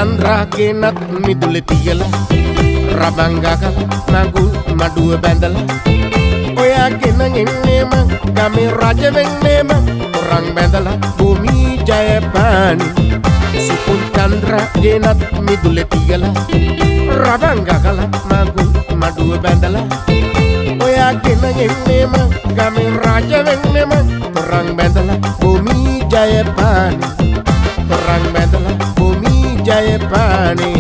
චන්ද්‍රාගෙනත් මිදුලේ තියලා රබංගකල නගුල් මඩුව බැඳලා ඔයාගෙන එන්නේ මං ගමේ රජ වෙන්නේ මං රං බැඳලා භූමි ජයපානි සුපුන් චන්ද්‍රාගෙනත් මිදුලේ තියලා රබංගකල නගුල් මඩුව බැඳලා ඔයාගෙන එන්නේ මං ගමේ රජ වෙන්නේ මං රං බැඳලා භූමි ජයපානි රං බැඳලා භූමි ජයපානි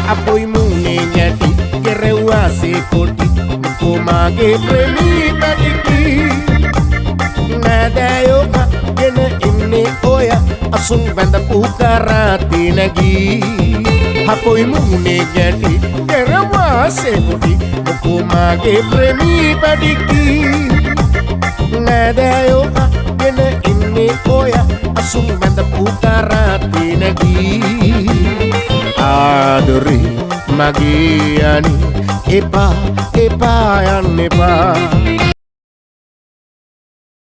Apoy mune nyati kerewa se koti komage premi kadiki nadayo ka gena inne oya asun banda pukarati nagi Apoy mune nyati kerewa se koti komage premi kadiki nadayo ka gena inne oya asun banda pukarati nagi Adori magi ani epa epa yan epa